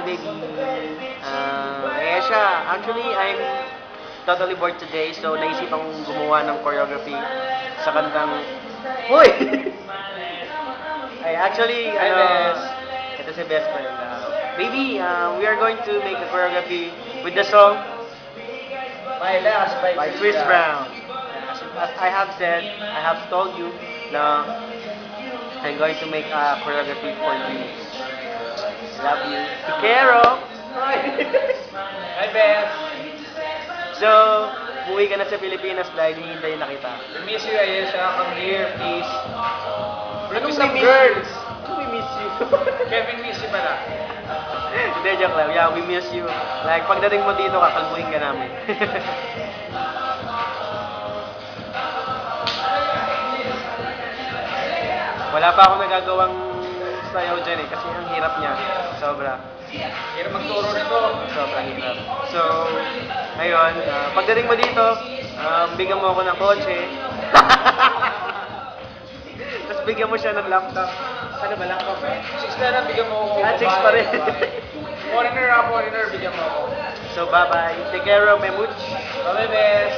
baby. Siya. Actually, I'm totally bored today, so naisip akong gumawa ng choreography sa kantang... Hoy! Ay, actually, ito si best friend. Baby, we are going to make a choreography with the song My Last by Chris Brown. As I have said, I have told you na I'm going to make a choreography for you. Love you. Tikero! Hi, Beth. So, umuwi ka na sa Pilipinas dahil hihintayin na kita. We miss you, Ayesha. Come here, please. Bring me Anong some we miss girls. you? Anong we miss you? Kevin miss you pala. Hindi, joke lang. Yeah, we miss you. Like, pagdating mo dito, kakalbuhin ka namin. Wala pa akong nagagawang sayaw dyan kasi ang hirap niya. Sobra. Hirap magturo nito. Sobrang hirap. So, ngayon, pagdating mo dito, bigyan mo ako ng kotse. Tapos bigyan mo siya ng laptop. Ano ba, laptop eh? 6 na lang, bigyan mo ako. 6 pa rin. Foreigner, bigyan mo ako. So, bye-bye. Take care of my mooch. Bye, Beth.